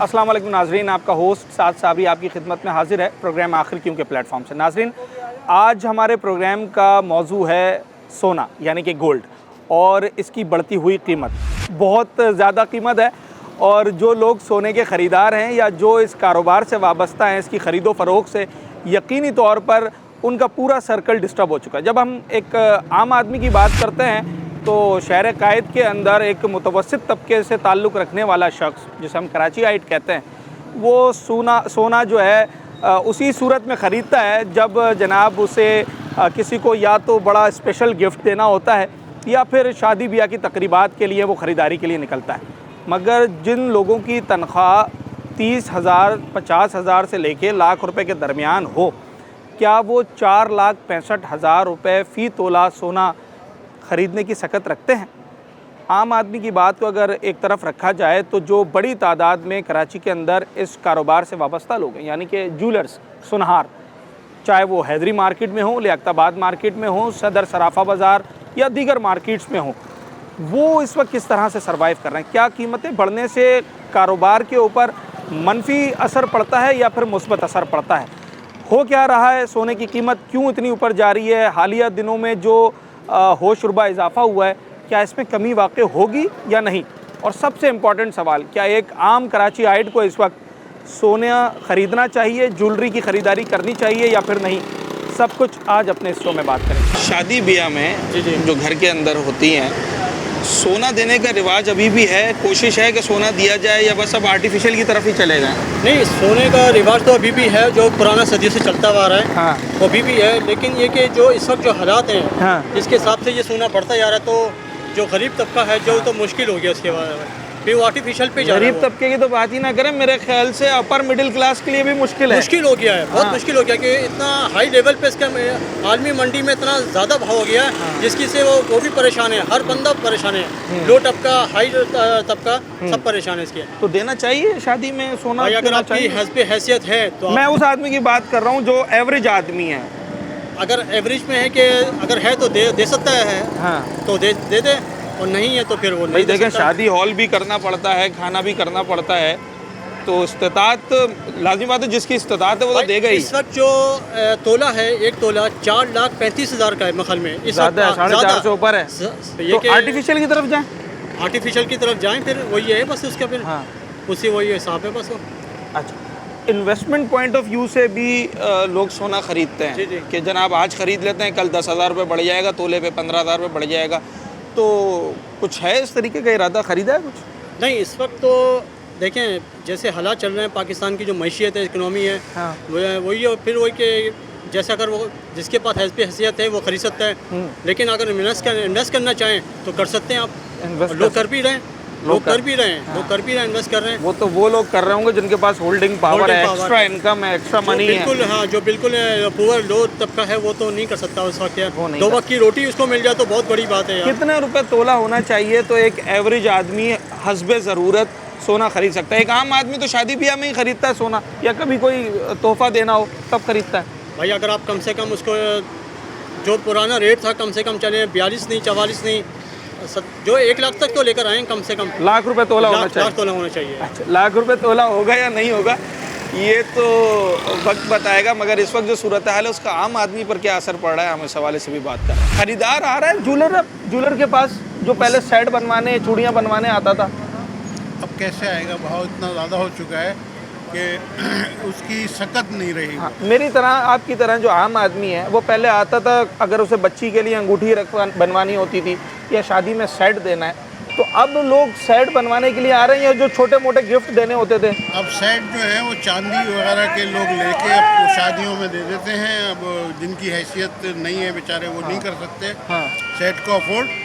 अस्सलाम वालेकुम नाजरीन, आपका होस्ट साद साबरी आपकी खिदमत में हाजिर है प्रोग्राम आखिर क्यों के प्लेटफॉर्म से। नाजरीन, आज हमारे प्रोग्राम का मौजू है सोना यानी कि गोल्ड और इसकी बढ़ती हुई कीमत। बहुत ज़्यादा कीमत है और जो लोग सोने के ख़रीदार हैं या जो इस कारोबार से वाबस्ता हैं, इसकी ख़रीदो फ़रोख्त से, यकीनी तौर पर उनका पूरा सर्कल डिस्टर्ब हो चुका है। जब हम एक आम आदमी की बात करते हैं तो शहर कायद के अंदर एक मुतवस्सित तबके से ताल्लुक़ रखने वाला शख्स, जिसे हम कराचीआइट कहते हैं, वो सोना जो है उसी सूरत में ख़रीदता है जब जनाब उसे किसी को या तो बड़ा स्पेशल गिफ्ट देना होता है या फिर शादी ब्याह की तकरीबात के लिए वो ख़रीदारी के लिए निकलता है। मगर जिन लोगों की तनख्वाह 30,000 50,000 से लेके लाख रुपए के दरमियान हो, क्या वो 4,65,000 रुपये फ़ी तोला सोना ख़रीदने की सकत रखते हैं? आम आदमी की बात को अगर एक तरफ रखा जाए तो जो बड़ी तादाद में कराची के अंदर इस कारोबार से वाबस्ता लोग हैं, यानी कि जूलर्स, सुनहार, चाहे वो हैदरी मार्केट में हो, लियाकताबाद मार्केट में हो, सदर सराफा बाज़ार या दीगर मार्केट्स में हो, वो इस वक्त किस तरह से सर्वाइव कर रहे हैं? क्या कीमतें बढ़ने से कारोबार के ऊपर मनफी असर पड़ता है या फिर मुस्बत असर पड़ता है? हो क्या रहा है? सोने की कीमत क्यों इतनी ऊपर जा रही है? हालिया दिनों में जो होशरुबा इजाफ़ा हुआ है, क्या इसमें कमी वाक़ई होगी या नहीं? और सबसे इम्पॉर्टेंट सवाल, क्या एक आम कराचीआइट को इस वक्त सोना ख़रीदना चाहिए, ज्वेलरी की ख़रीदारी करनी चाहिए या फिर नहीं? सब कुछ आज अपने इस शो में बात करेंगे। शादी ब्याह में जी। जो घर के अंदर होती हैं, सोना देने का रिवाज अभी भी है? कोशिश है कि सोना दिया जाए या बस अब आर्टिफिशियल की तरफ ही चले जाएं? नहीं, सोने का रिवाज तो अभी भी है, जो पुराना सदियों से चलता हुआ आ रहा है। हाँ। वो अभी भी है, लेकिन ये कि जो इस वक्त जो हालात हैं, हाँ। जिसके हिसाब से ये सोना बढ़ता जा रहा है, तो जो गरीब तबका है जो तो मुश्किल हो गया उसके बाद में, फिर वो आर्टिफिशियल पे जा रहा है। गरीब तबके की तो बात ही ना करें, मेरे ख्याल से अपर मिडिल क्लास के लिए भी मुश्किल है। मुश्किल हो गया है, बहुत हाँ। मुश्किल हो गया कि इतना हाई लेवल पे इसका आलमी मंडी में इतना ज़्यादा भाव हो गया है, जिसकी से वो भी परेशान है, हर बंदा परेशान है, लो तबका, हाई तबका, सब परेशान है इसके। तो देना चाहिए शादी में सोना? भाई, अगर देना आपकी चाहिए? हस्ब हैसियत है तो मैं उस आदमी की बात कर रहा हूँ जो एवरेज आदमी है। अगर एवरेज में है कि अगर है तो दे सकता है, हाँ। तो दे दे और नहीं है तो फिर वो भाई नहीं दे देखें, सकता। शादी हॉल भी करना पड़ता है, खाना भी करना पड़ता है, तो इस्तात लाज़मी बात है, जिसकी इस्तात है वो तो भाई, देगा ही। इस वक्त जो तोला है, एक तोला 4,35,000 का है मखल में। इस ज़्यादा है, वक्त 4,500 से ऊपर है। ये तो आर्टिफिशियल की तरफ जाएं। आर्टिफिशियल की तरफ जाएं, फिर वही है बस उसका, फिर हाँ। उसी वही हिसाब है बस वो। अच्छा, इन्वेस्टमेंट पॉइंट ऑफ व्यू से भी लोग सोना ख़रीदते हैं। जी, जी। कि जनाब आज ख़रीद लेते हैं, कल 10,000 रुपये बढ़ जाएगा, तोले पे 15,000 रुपये बढ़ जाएगा। तो कुछ है इस तरीके का इरादा? ख़रीदा है कुछ? नहीं, इस वक्त तो देखें जैसे हालात चल रहे हैं, पाकिस्तान की जो मईशियत है, इकनॉमी है, हाँ। वही है। फिर वही कि जैसे अगर वो जिसके पास हैसियत है वो ख़रीद सकता है, लेकिन अगर इन्वेस्ट करना चाहें तो कर सकते हैं आप। और लोग कर भी रहे हैं, लोग कर भी रहे हैं, इन्वेस्ट कर रहे हैं। वो लोग कर रहे होंगे जिनके पास होल्डिंग पावर है, एक्स्ट्रा इनकम है, एक्स्ट्रा मनी है। बिल्कुल, हाँ, जो बिल्कुल पुअर लो तबका है वो तो नहीं कर सकता उस वक्त यार। वो नहीं 2 कर वक्त की रोटी उसको मिल जाए तो बहुत बड़ी बात है यार। कितने रुपए तोला होना चाहिए तो एक एवरेज आदमी हस्बे ज़रूरत सोना खरीद सकता है? एक आम आदमी तो शादी ब्याह में ही खरीदता है सोना, या कभी कोई तोहफा देना हो तब खरीदता है। भाई, अगर आप कम से कम उसको, जो पुराना रेट था, कम से कम चले 42 नहीं, 44 नहीं, जो 1 लाख तक तो लेकर आए कम से कम। लाख रुपए तोला होना चाहिए। लाख तोला होना चाहिए। अच्छा, लाख रुपए तोला होगा या नहीं होगा ये तो वक्त बताएगा, मगर इस वक्त जो सूरत हाल है उसका आम आदमी पर क्या असर पड़ रहा है, हम इस हवाले से भी बात कर रहे हैं। खरीदार आ रहा है जूलर के पास, जो पहले सेट बनवाने, चूड़ियाँ बनवाने आता था। अब कैसे आएगा? भाव इतना ज़्यादा हो चुका है कि उसकी सकत नहीं रही। हाँ, मेरी तरह, आपकी तरह जो आम आदमी है, वो पहले आता था, अगर उसे बच्ची के लिए अंगूठी बनवानी होती थी या शादी में सेट देना है, तो अब लोग सेट बनवाने के लिए आ रहे हैं, जो छोटे मोटे गिफ्ट देने होते थे। अब सेट जो है वो चांदी वगैरह के लोग लेके अब शादियों में दे देते हैं। अब जिनकी हैसियत नहीं है बेचारे, वो नहीं कर सकते सेट को अफोर्ड।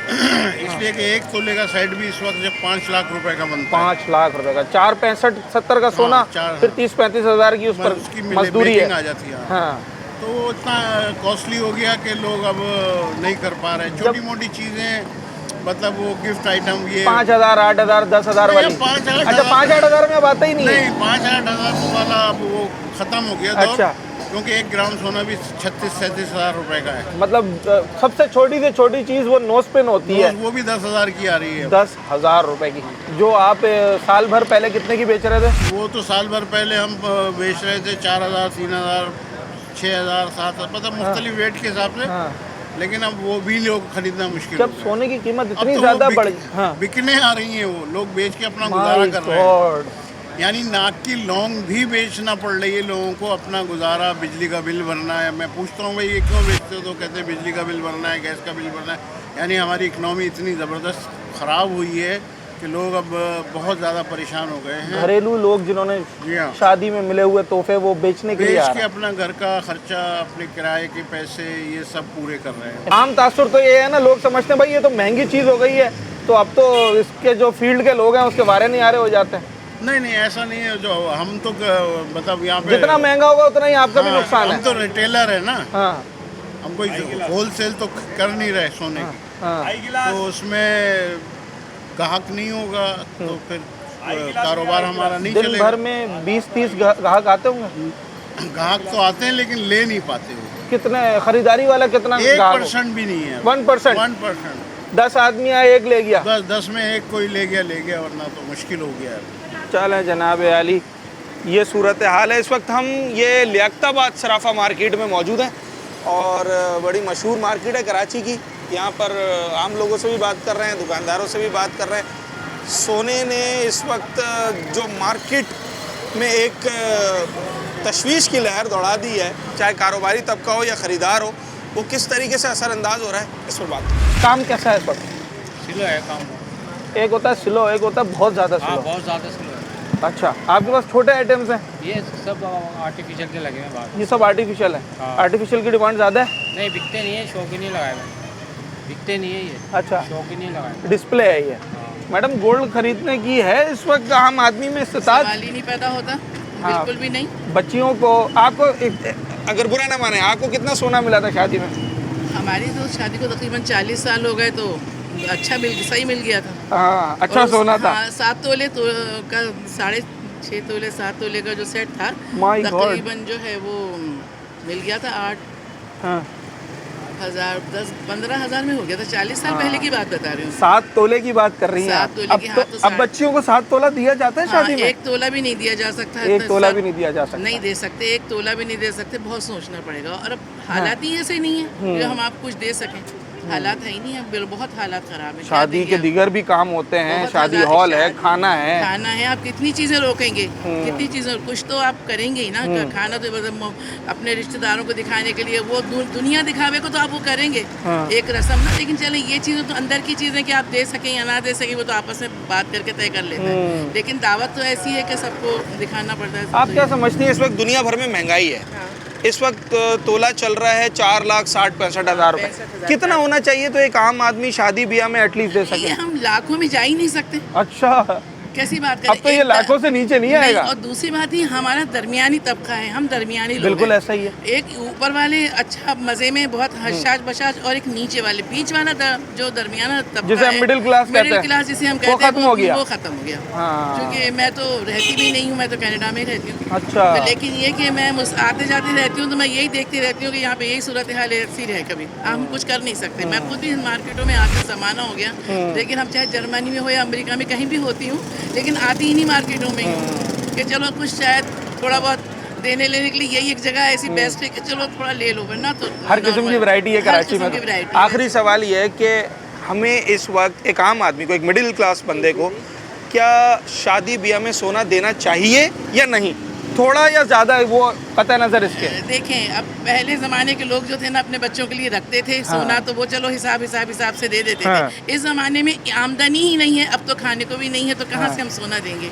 इसलिए कि 1 तोले का सेट भी इस वक्त जब 5 लाख रुपए का बनता है। 5 लाख रुपए का, 4 65 70 का सोना, फिर 30-35 हज़ार की उस पर उसकी मजदूरी है। आ जाती है। हाँ, तो वो इतना कॉस्टली हो गया कि लोग अब नहीं कर पा रहे। छोटी मोटी चीज़ें, मतलब वो गिफ्ट आइटम, ये 5,000, 8,000, 10,000 वाली। 5,000, अच्छा, 5-8 हज़ार में बात ही नहीं है। नहीं, 5,000 वाला अब वो ख़त्म हो गया। अच्छा, क्योंकि 1 ग्राम सोना भी 36-37 हज़ार रुपए का है। मतलब सबसे छोटी से छोटी चीज़ वो नोज पिन होती है, वो भी 10,000 की आ रही है। 10,000 रुपए की, जो आप साल भर पहले कितने की बेच रहे थे? वो तो साल भर पहले हम बेच रहे थे 4,000, 3,000, 6,000, 7,000, मतलब मुख्तलिफ वेट के हिसाब से। हाँ। लेकिन अब वो भी लोग खरीदना मुश्किल जब हो गया। सोने की कीमत अब इतनी तो ज़्यादा वो बढ़ हाँ। बिकने आ रही हैं, वो लोग बेच के अपना My गुजारा कर रहे हैं। God। यानी नाक की लौंग भी बेचना पड़ रही है लोगों को, अपना गुजारा, बिजली का बिल भरना है। मैं पूछता हूँ भाई ये क्यों बेचते हो, तो कहते हैं बिजली का बिल भरना है, गैस का बिल भरना है। यानी हमारी इकनॉमी इतनी ज़बरदस्त ख़राब हुई है कि लोग अब बहुत ज़्यादा परेशान हो गए हैं। घरेलू लोग जिन्होंने जी हाँ, शादी में मिले हुए तोहफे वो बेचने के लिए आ बेच के रहे हैं। अपना घर का खर्चा, अपने किराए के पैसे, ये सब पूरे कर रहे हैं। आम तासुर तो ये है ना, लोग समझते हैं भाई ये तो महंगी चीज़ हो गई है, तो अब तो इसके जो फील्ड के लोग हैं उसके बारे नहीं आ रहे हो जाते हैं। नहीं, ऐसा नहीं है। जो हम तो मतलब यहाँ पे जितना महंगा होगा उतना ही आपका भी हाँ, नुकसान है। हम तो रिटेलर है ना, हाँ हम कोई होलसेल तो कर नहीं रहे सोने की। हाँ। तो उसमें ग्राहक नहीं होगा तो फिर कारोबार हमारा नहीं दिन चलेगा। भर में 20-30 ग्राहक आते होंगे? ग्राहक तो आते हैं लेकिन ले नहीं पाते वो। कितने खरीदारी वाला कितना ग्राहक? 1% भी नहीं है। 1%? 1%। 10 आदमी आए, एक ले गया। 10 में एक कोई ले गया, वरना तो मुश्किल हो गया है। चल है जनाब आली, ये सूरत हाल है। इस वक्त हम ये लियाकताबाद सराफा मार्केट में मौजूद हैं और बड़ी मशहूर मार्केट है कराची की। यहाँ पर आम लोगों से भी बात कर रहे हैं, दुकानदारों से भी बात कर रहे हैं। सोने ने इस वक्त जो मार्केट में एक तशवीश की लहर दौड़ा दी है, चाहे कारोबारी तबका हो या ख़रीदार हो, वो किस तरीके से असरअंदाज हो रहा है, इस पर बात। काम कैसा है इस वक्त? सिलो है काम, एक होता है स्लो, एक होता है बहुत ज़्यादा स्लो। बहुत ज़्यादा सिलो है। अच्छा, आपके पास छोटे आइटम्स हैं? ये सब आर्टिफिशियल के लगे हैं बाहर। ये सब आर्टिफिशियल है? हाँ। आर्टिफिशियल की डिमांड ज़्यादा है? नहीं बिकते नहीं है, शौक ही नहीं लगाए हुए, बिकते नहीं है ये, अच्छा, शौक ही नहीं लगाए। डिस्प्ले है ये। मैडम गोल्ड खरीदने की है इस वक्त आम आदमी में इस्तेताद? सवाल ही नहीं पैदा होता, हाँ। बिल्कुल भी नहीं। बच्चियों को आपको अगर बुरा ना माने, आपको कितना सोना मिला था शादी में? हमारी तो शादी को तकरीबन 40 साल हो गए, तो अच्छा सही मिल गया था। हाँ, अच्छा और सोना था। हाँ, 7 तोले तो का 6.5 तोले 7 तोले का जो सेट था, My God। तकरीबन जो है वो मिल गया था 8,000 10-15 हज़ार में हो गया था। 40 साल पहले की बात बता रही हूँ। 7 तोले की बात कर रही हैं 7 आप। तोले अब की, तो हाँ, तो अब बच्चियों को 7 तोला दिया जाता है हाँ, शादी में? 1 तोला भी नहीं दिया जा सकता है। 1 तोला भी नहीं दिया जा सकता? नहीं दे सकते, 1 तोला भी नहीं दे सकते, बहुत सोचना पड़ेगा। और अब हालात ही ऐसे नहीं है जो हम आप कुछ दे सकें, हालात है ही नहीं है, बहुत हालात ख़राब है। शादी के दीगर भी काम होते हैं, बहुत शादी आज़ादी, हॉल है, शादी- खाना है। खाना है, आप कितनी चीज़ें रोकेंगे, कितनी चीज़ें, कुछ तो आप करेंगे ही ना। खाना तो मतलब अपने रिश्तेदारों को दिखाने के लिए, वो दुनिया दिखावे को तो आप वो करेंगे, एक रस्म ना। लेकिन चले ये चीज़ें तो अंदर की चीज़ें कि आप दे सकें या ना दे सकें, वो तो आपस में बात करके तय कर लेते हैं। लेकिन दावत तो ऐसी है कि सबको दिखाना पड़ता है। आप क्या समझती हैं इस वक्त दुनिया भर में महंगाई है। हाँ। इस वक्त तोला चल रहा है 4,60,65,000 रुपये। 65,000 कितना होना चाहिए तो एक आम आदमी शादी ब्याह में एटलीस्ट दे ये सके? हम लाखों में जा ही नहीं सकते। अच्छा, कैसी बात करें? अब तो ये एक लाखों से नीचे नहीं आएगा। और दूसरी बात ही, हमारा दरमियानी तबका है, हम दरमियानी लोग बिल्कुल हैं। ऐसा ही है। एक ऊपर वाले अच्छा मजे में बहुत हशाश बशाश, और एक नीचे वाले बीच वाला जो दरमियाना तबका जिसे हम है, मिडिल क्लास कहते मिडिल हैं, क्लास जिसे हम वो कहते हैं, खत्म हो गया। वो खत्म हो गया। हाँ। क्योंकि मैं तो रहती भी नहीं हूँ, मैं तो कनाडा में रहती हूँ। अच्छा। तो लेकिन ये कि मैं आते जाते रहती हूँ, तो मैं यही देखती रहती हूँ कि यहाँ पे यही सूरत हाल ऐसी रहे। कभी हम कुछ कर नहीं सकते। मैं खुद भी मार्केटों में आके समाना हो गया, लेकिन हम चाहे जर्मनी में हो या अमेरिका में कहीं भी होती हूँ, लेकिन आती ही नहीं मार्केटों में कि चलो कुछ शायद थोड़ा बहुत देने लेने के लिए यही एक जगह ऐसी बेस्ट है कि चलो थोड़ा ले लो, वरना तो हर किस्म की वैरायटी है कराची में। वैरायटी। आखिरी सवाल ये है कि हमें इस वक्त एक आम आदमी को, एक मिडिल क्लास बंदे को, क्या शादी ब्याह में सोना देना चाहिए या नहीं? थोड़ा या ज़्यादा, वो कतई नज़र इसके। देखें, अब पहले ज़माने के लोग जो थे ना, अपने बच्चों के लिए रखते थे सोना, तो वो चलो हिसाब से दे देते थे। इस ज़माने में आमदनी ही नहीं है, अब तो खाने को भी नहीं है, तो कहाँ से हम सोना देंगे?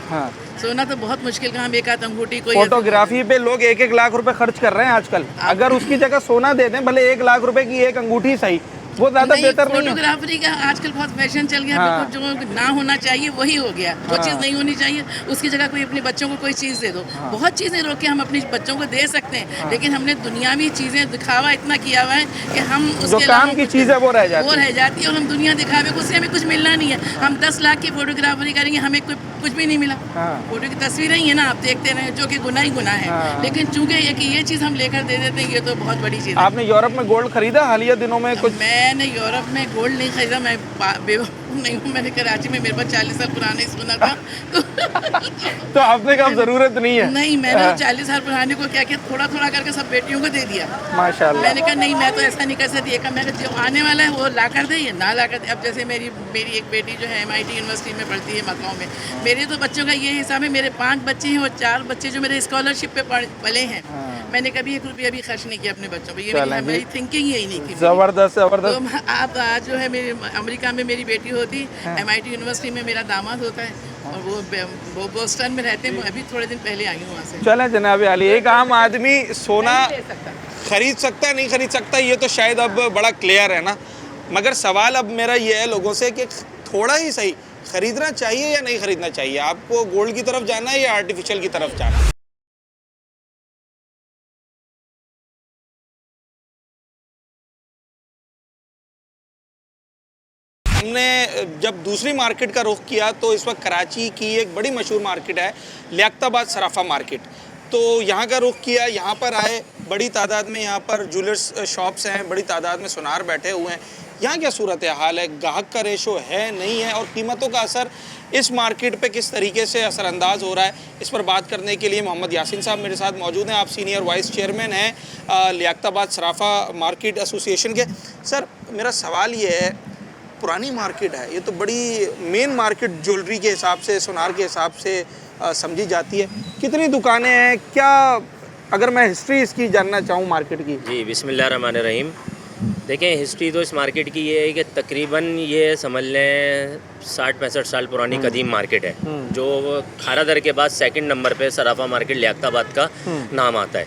सोना तो बहुत मुश्किल का, हम एक आध अंगूठी को। फोटोग्राफी पे लोग 1-1 लाख रुपए खर्च कर रहे हैं आजकल। अगर उसकी जगह सोना दे दें, भले 1 लाख रुपए की एक अंगूठी सही, वो ज़्यादा बेहतर नहीं है? फोटोग्राफरी का आजकल बहुत फैशन चल गया, हाँ। बिल्कुल जो ना होना चाहिए वही हो गया। जो चीज़ नहीं होनी चाहिए उसकी जगह कोई अपने बच्चों को कोई चीज़ दे दो। बहुत चीज़ें रोके हम अपने बच्चों को दे सकते हैं, लेकिन हमने दुनियावी चीज़ें दिखावा इतना किया हुआ है कि हम जो उसके काम की चीज़ है वो रह जाती वो है। रह जाती है और हम दुनिया दिखावे को उससे हमें कुछ मिलना नहीं है। हम 10 लाख की फोटोग्राफरी करेंगे, हमें कुछ भी नहीं मिला। हाँ। फोटो की तस्वीरें ही है ना, आप देखते रहे, जो कि गुनाह ही गुनाह है। हाँ। लेकिन चूंकि ये चीज़ हम लेकर दे देते हैं, ये तो बहुत बड़ी चीज़ है। आपने यूरोप में गोल्ड खरीदा हालिया दिनों में कुछ? मैंने यूरोप में गोल्ड नहीं खरीदा, मैं बेवकूफ़ नहीं हूँ। मैंने कराची में, मेरे पास 40 साल पुराना ही सोना था तो आपने कहा ज़रूरत नहीं है? नहीं, मैंने 40 साल पुराने को क्या किया, थोड़ा थोड़ा करके सब बेटियों को दे दिया। माशाल्लाह। मैंने कहा नहीं, मैं तो ऐसा नहीं कर सकती। मैं जो आने वाला है वो ला कर दे या ना ला कर दे। अब जैसे मेरी एक बेटी जो है MIT यूनिवर्सिटी में पढ़ती है मकाओ में, मेरे तो बच्चों का ये हिसाब है, मेरे 5 बच्चे हैं और 4 बच्चे जो मेरे स्कॉलरशिप पे पले हैं। मैंने कभी 1 रुपया भी खर्च नहीं किया अपने बच्चों पे। ये मेरी थिंकिंग यही नहीं थी। ज़बरदस्त ज़बरदस्त। तो आप आज जो है मेरे अमेरिका में मेरी बेटी होती, MIT यूनिवर्सिटी में मेरा दामाद होता है और वो बोस्टन में रहते हैं। अभी थोड़े दिन पहले आई हूँ वहाँ से। चलें जनाब अली, एक आम आदमी सोना नहीं ले सकता। खरीद सकता है नहीं खरीद सकता, ये तो शायद अब बड़ा क्लियर है ना। मगर सवाल अब मेरा ये है लोगों से कि थोड़ा ही सही खरीदना चाहिए या नहीं खरीदना चाहिए? आपको गोल्ड की तरफ जाना है या आर्टिफिशियल की तरफ जाना है? हमने जब दूसरी मार्केट का रुख किया तो इस वक्त कराची की एक बड़ी मशहूर मार्केट है लियाकताबाद सराफा मार्केट। तो यहाँ का रुख किया, यहाँ पर आए, बड़ी तादाद में यहाँ पर ज्वेलर्स शॉप्स हैं, बड़ी तादाद में सुनार बैठे हुए हैं। यहाँ क्या सूरत हाल है, गाहक का रेशो है नहीं है, और कीमतों का असर इस मार्केट पे किस तरीके से असरअंदाज हो रहा है, इस पर बात करने के लिए मोहम्मद यासीन साहब मेरे साथ मौजूद हैं। आप सीनियर वाइस चेयरमैन हैं लियाकताबाद सराफा मार्केट एसोसिएशन के। सर मेरा सवाल ये है, पुरानी मार्केट है, ये तो बड़ी मेन मार्केट ज्वेलरी के हिसाब से, सुनार के हिसाब से समझी जाती है। कितनी दुकानें हैं, क्या अगर मैं हिस्ट्री इसकी जानना चाहूँ मार्केट की? जी बिस्मिल्लाहिर्रहमानिर्रहीम। देखें, हिस्ट्री तो इस मार्केट की ये है कि तकरीबन ये समझ लें 60-65 साल पुरानी कदीम मार्केट है, जो खारा दर के बाद सेकंड नंबर पे सराफा मार्केट लियाकताबाद का नाम आता है।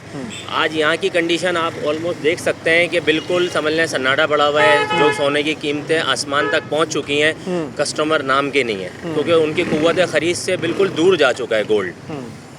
आज यहाँ की कंडीशन आप ऑलमोस्ट देख सकते हैं कि बिल्कुल समझ लें सन्नाटा पड़ा हुआ है। जो सोने की कीमतें आसमान तक पहुँच चुकी हैं, कस्टमर नाम के नहीं है, क्योंकि उनकी कुव्वत ख़रीद से बिल्कुल दूर जा चुका है गोल्ड।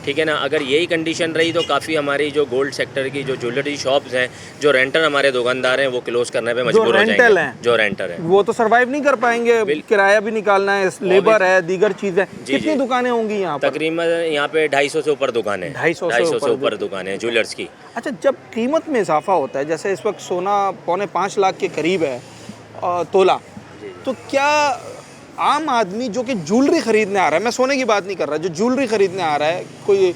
ठीक है ना। अगर यही कंडीशन रही तो काफ़ी हमारी जो गोल्ड सेक्टर की जो ज्वेलरी शॉप्स हैं, जो रेंटर हमारे दुकानदार हैं, वो क्लोज करने पे मजबूर हो जाएंगे। जो रेंटर हैं वो तो सरवाइव नहीं कर पाएंगे, किराया भी निकालना है, लेबर है, दीगर चीज़ें। कितनी दुकानें होंगी यहाँ पर? तकरीबन यहाँ पे 250 से ऊपर दुकानें, 250 से ऊपर दुकानें हैं ज्वेलर्स की। अच्छा, जब कीमत में इजाफा होता है, जैसे इस वक्त सोना 4.5 लाख के करीब है तोला, तो क्या आम आदमी जो कि ज्वेलरी ख़रीदने आ रहा है, मैं सोने की बात नहीं कर रहा, जो ज्वेलरी ख़रीदने आ रहा है, कोई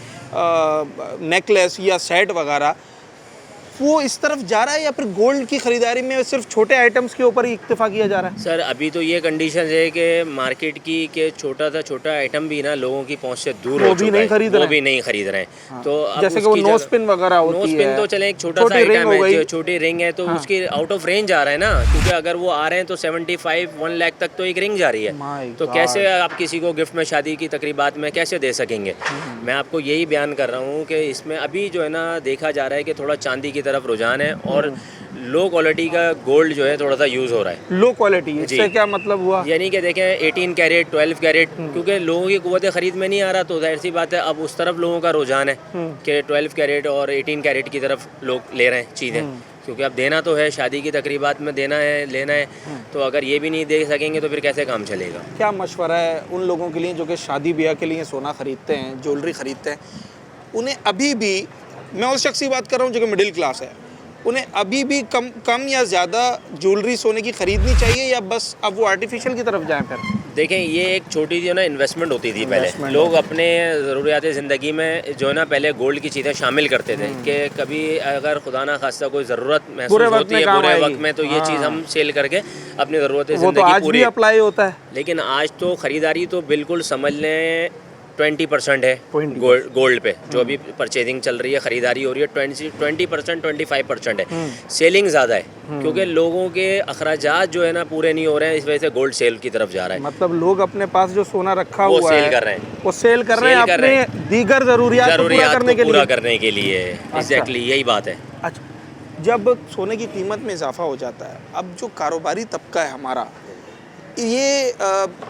नेकलेस या सेट वगैरह, वो इस तरफ जा रहा है या फिर गोल्ड की ख़रीदारी में सिर्फ छोटे आइटम्स के ऊपर ही इक्तिफा किया जा रहा है? सर अभी तो ये कंडीशन है कि मार्केट की के छोटा सा छोटा आइटम भी ना लोगों की पहुंच से दूर हो चुका है, वो भी नहीं खरीद रहे हैं। हाँ। तो अब जैसे कि वो नो स्पिन वगैरह होती है, नो स्पिन तो चले एक छोटा सा आइटम है, जो छोटी रिंग है, तो उसकी आउट ऑफ रेंज आ रहा है ना, क्योंकि अगर वो आ रहे हैं तो 75-1 लाख तक तो एक रिंग जा रही है। तो कैसे आप किसी को गिफ्ट में, शादी की तकरीबात में कैसे दे सकेंगे? मैं आपको यही बयान कर रहा हूँ कि इसमें अभी जो है ना देखा जा रहा है कि थोड़ा चांदी की तरफ रुझान है और लो क्वालिटी का गोल्ड जो है थोड़ा सा यूज़ हो रहा है। लो क्वालिटी, इससे क्या मतलब हुआ? यानी कि देखें 18 कैरेट 12 कैरेट, क्योंकि लोगों की कुव्वत खरीद में नहीं आ रहा, तो जाहिर सी बात है अब उस तरफ लोगों का रुझान है कि 12 कैरेट और 18 कैरेट की तरफ लोग ले रहे हैं चीज़ें, क्योंकि अब देना तो है, शादी की तकरीबात में देना है, लेना है। तो अगर ये भी नहीं दे सकेंगे तो फिर कैसे काम चलेगा? क्या मशवरा है उन लोगों के लिए जो कि शादी ब्याह के लिए सोना ख़रीदते हैं, ज्वेलरी ख़रीदते हैं, उन्हें अभी भी, मैं उस शख्स की बात कर रहा हूँ जो कि मिडिल क्लास है, उन्हें अभी भी कम या ज़्यादा ज्वेलरी सोने की ख़रीदनी चाहिए या बस अब वो आर्टिफिशियल की तरफ जाएं? फिर देखें, ये एक छोटी सी ना इन्वेस्टमेंट होती थी पहले। लोग अपने ज़रूरियात ज़िंदगी में जो है ना पहले गोल्ड की चीज़ें शामिल करते थे कि कभी अगर खुदा ना खास्ता कोई ज़रूरत महसूस होती है बुरे वक्त में, तो ये चीज़ हम सेल करके अपनी ज़रूरत ज़िंदगी पूरी अप्लाई होता है। लेकिन आज तो ख़रीदारी तो बिल्कुल समझ लें 20% है गोल्ड पे, जो अभी परचेजिंग चल रही है, ख़रीदारी हो रही है 20%, 25% है। सेलिंग ज़्यादा है क्योंकि लोगों के अखराजात जो है ना पूरे नहीं हो रहे हैं, इस वजह से गोल्ड सेल की तरफ जा रहा है। मतलब लोग अपने पास जो सोना रखा हुआ सेल है कर रहे हैं, वो सेल कर रहे हैं अपने दीगर ज़रूरियात पूरा करने के लिए। एग्जैक्टली यही बात है। अच्छा, जब सोने की कीमत में इजाफा हो जाता है, अब जो कारोबारी तबका है हमारा, ये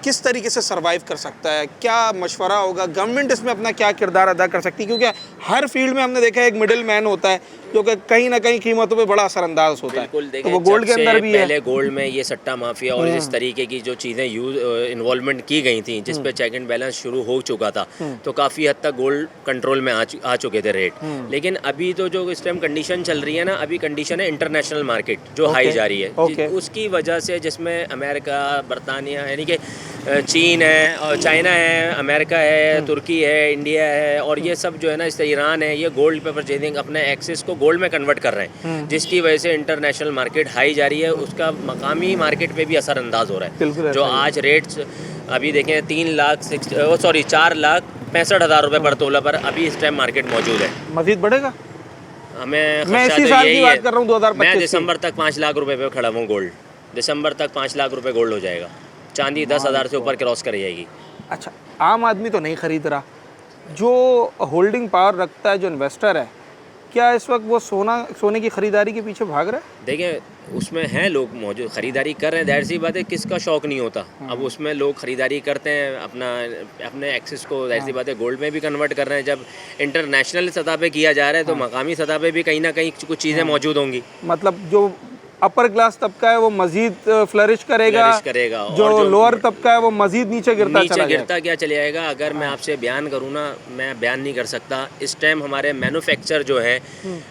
किस तरीके से सरवाइव कर सकता है? क्या मशवरा होगा? गवर्नमेंट इसमें अपना क्या किरदार अदा कर सकती है? क्योंकि हर फील्ड में हमने देखा है एक मिडिल मैन होता है जो कि कहीं ना कहीं कीमतों पे बड़ा असरअंदाज होता है। तो वो गोल्ड के अंदर भी है। पहले गोल्ड में ये सट्टा माफिया और इस तरीके की जो चीज़ें इन्वॉल्वमेंट की गई थी, जिस पे चेक एंड बैलेंस शुरू हो चुका था, तो काफ़ी हद तक गोल्ड कंट्रोल में आ चुके थे रेट। लेकिन अभी तो जो इस टाइम कंडीशन चल रही है ना, अभी कंडीशन है इंटरनेशनल मार्केट जो हाई जा रही है, उसकी वजह से, जिसमें अमेरिका, बरतानिया, यानी कि चीन है और चाइना है, अमेरिका है, तुर्की है, इंडिया है, और ये सब जो है ना, इस ईरान है, ये गोल्ड पे परचेजिंग अपने एक्सेस को गोल्ड में कन्वर्ट कर रहे हैं, जिसकी वजह से इंटरनेशनल मार्केट हाई जा रही है, उसका मकामी मार्केट पे भी असरअंदाज हो रहा है। जो आज रेट्स अभी देखें 4,65,000 रुपये पर तोला पर अभी इस टाइम मार्केट मौजूद है। मजीद बढ़ेगा? मैं इसी साल की बात कर रहा हूँ, 2025 मैं दिसंबर तक 5 लाख रुपए पे खड़ा हूँ गोल्ड। दिसंबर तक 5 लाख रुपए गोल्ड हो जाएगा। चांदी 10,000 से ऊपर क्रॉस कर जाएगी। अच्छा, आम आदमी तो नहीं खरीद रहा, जो होल्डिंग पावर रखता है, जो इन्वेस्टर है, क्या इस वक्त वो सोने की खरीदारी के पीछे भाग रहा है? देखिए, उसमें हैं लोग मौजूद, खरीदारी कर रहे हैं, ज़ाहिर सी बात है, किसका शौक़ नहीं होता। अब उसमें लोग खरीदारी करते हैं, अपने एक्सेस को, ज़ाहिर सी बात है, गोल्ड में भी कन्वर्ट कर रहे हैं। जब इंटरनेशनल सतह पे किया जा रहा है, तो मकामी सतह पे भी कहीं ना कहीं कुछ चीज़ें मौजूद होंगी। मतलब जो अपर क्लास तबका है वो मजीद फ्लरिश करेगा, जो लोअर तबका है वो मजीद नीचे गिरता क्या चले जाएगा। अगर मैं आपसे बयान करूँ ना, मैं बयान नहीं कर सकता। इस टाइम हमारे मैन्युफैक्चर जो है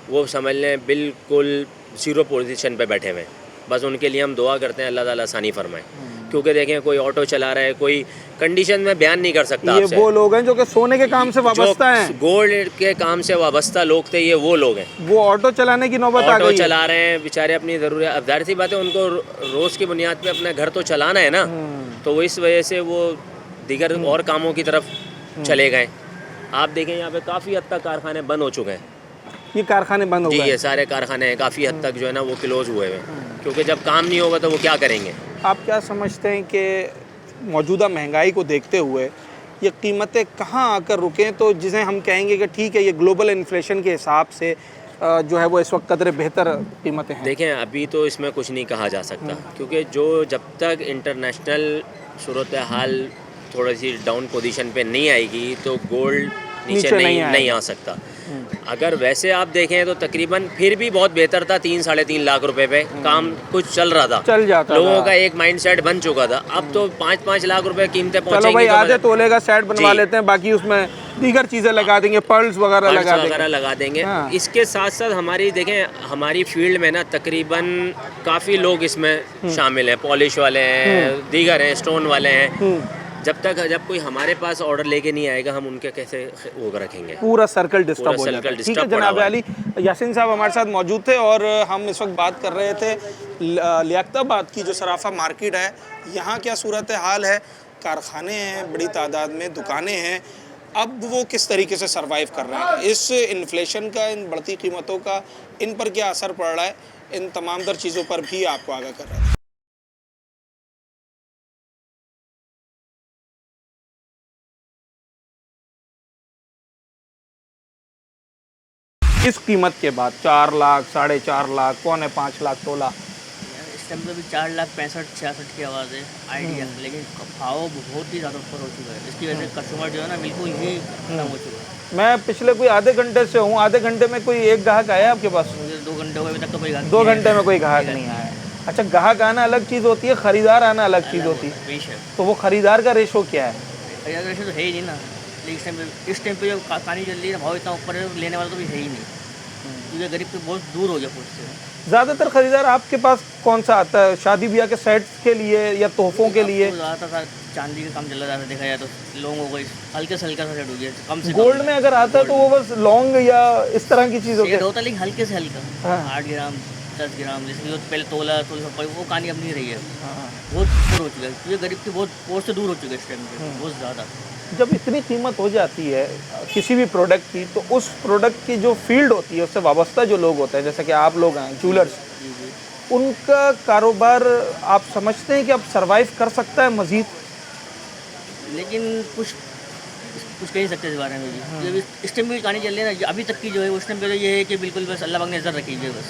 वो समझ लें बिल्कुल 0 पोजीशन पे बैठे हुए हैं। बस उनके लिए हम दुआ करते हैं अल्लाह ताला आसानी फरमाए, क्योंकि देखें कोई ऑटो चला रहा है, कोई कंडीशन में बयान नहीं कर सकता। ये वो लोग हैं जो कि सोने के काम से वाबस्ता हैं, गोल्ड के काम से वाबस्ता लोग थे, ये वो लोग हैं। वो ऑटो चलाने की नौबत आ गई, ऑटो चला रहे हैं बेचारे अपनी ज़रूरत। अब जाहिर सी बात है, उनको रोज़ की बुनियाद पे अपना घर तो चलाना है ना, तो वो इस वजह से वो दीगर और कामों की तरफ चले गए। आप देखें यहाँ पे काफ़ी हद तक कारखाने बंद हो चुके हैं। ये कारखाने बंद हो गए? जी, ये सारे कारखाने काफ़ी हद तक जो है ना वो क्लोज हुए हैं, क्योंकि जब काम नहीं होगा तो वो क्या करेंगे। आप क्या समझते हैं कि मौजूदा महंगाई को देखते हुए ये कीमतें कहाँ आकर रुकें, तो जिसे हम कहेंगे कि ठीक है, ये ग्लोबल इन्फ्लेशन के हिसाब से जो है वो इस वक्त कदर बेहतर कीमतें हैं? देखें, अभी तो इसमें कुछ नहीं कहा जा सकता, क्योंकि जब तक इंटरनेशनल सूरत हाल थोड़ी सी डाउन पोजीशन पे नहीं आएगी, तो गोल्ड नीचे नहीं आ सकता। अगर वैसे आप देखें तो तकरीबन फिर भी बहुत बेहतर था, 3-3.5 लाख रुपए पे काम कुछ चल रहा था, चल जाता लोगों का एक माइंडसेट बन चुका था। अब तो 5-5 लाख रुपए कीमतें पहुंचेंगी। चलो भाई, आधे तोले का सेट बनवा लेते हैं, बाकी उसमें दीगर चीज़ें लगा देंगे, पर्ल्स वगैरह लगा देंगे। इसके साथ साथ हमारी देखें, हमारी फील्ड में ना तकरीबन काफ़ी लोग इसमें शामिल हैं, पॉलिश वाले हैं, दीगर हैं, स्टोन वाले हैं। जब कोई हमारे पास ऑर्डर लेके नहीं आएगा, हम उनके कैसे वो रखेंगे? पूरा सर्कल डिस्टर्ब हो जाता है। ठीक है जनाब अली यासीन साहब हमारे साथ मौजूद थे, और हम इस वक्त बात कर रहे थे लियाकताबाद की जो सराफा मार्केट है, यहाँ क्या सूरत हाल है। कारखाने हैं, बड़ी तादाद में दुकानें हैं, अब वो किस तरीके से सरवाइव कर रहे हैं, इस इन्फ्लेशन का, इन बढ़ती कीमतों का इन पर क्या असर पड़ रहा है, इन तमाम तर चीज़ों पर भी आपको आगाह कर रहा है। इस कीमत के बाद 4 लाख, 4.5 लाख, 4.25 लाख तोला, इस टाइम पे भी 4,65,000-66,000 की आवाज़ है आइडिया, लेकिन भाव बहुत ही ज़्यादा ऊपर हो चुका है। इसकी वजह से कस्टमर जो है ना बिल्कुल ही खत्म हो चुका है। मैं पिछले कोई आधे घंटे से हूँ, आधे घंटे में कोई एक ग्राहक आया आपके पास? मुझे 2 घंटे हुए अभी तक तो कोई ग्राहक 2 घंटे में कोई ग्राहक नहीं आया। अच्छा, ग्राहक आना अलग चीज़ होती है, ख़रीदार आना अलग चीज़ होती है। तो वो ख़रीदार का रेशो क्या है? खरीदार का रेशो तो है ही नहीं ना। इस टाइम पे जो कहानी चल रही है, भाव इतना ऊपर है, लेने वाला तो भी है ही नहीं, क्योंकि गरीब तो बहुत दूर हो गया खुद से। ज़्यादातर ख़रीदार आपके पास कौन सा आता है? शादी ब्याह के सेट्स के लिए या तोहफों के लिए? ज़्यादातर चांदी का काम चल रहा है, देखा जाए तो लोगों को हल्के से हल्का सा सेट हो गया, कम से गोल्ड में अगर आता है तो वो बस लॉन्ग या इस तरह की चीज़ होता है, लेकिन हल्के से हल्का 8 ग्राम 10 ग्राम, जैसे पहले तोला वो कहानी अब नहीं रही है, बहुत दूर हो चुका है, क्योंकि गरीब की बहुत पहुँच से दूर हो चुका है इस टाइम पे, बहुत ज़्यादा। जब इतनी कीमत हो जाती है किसी भी प्रोडक्ट की, तो उस प्रोडक्ट की जो फील्ड होती है, उससे वाबस्ता जो लोग होते हैं, जैसे कि आप लोग हैं ज्वेलर्स, उनका कारोबार आप समझते हैं कि अब सरवाइव कर सकता है मज़ीद? लेकिन कुछ कुछ कह नहीं सकते इस बारे में भी। ये भी इस टाइम की कहानी चल रही है ना, अभी तक की जो है उस टाइम पे तो ये है कि बिल्कुल बस अल्लाह पाक ने नजर रखी है बस।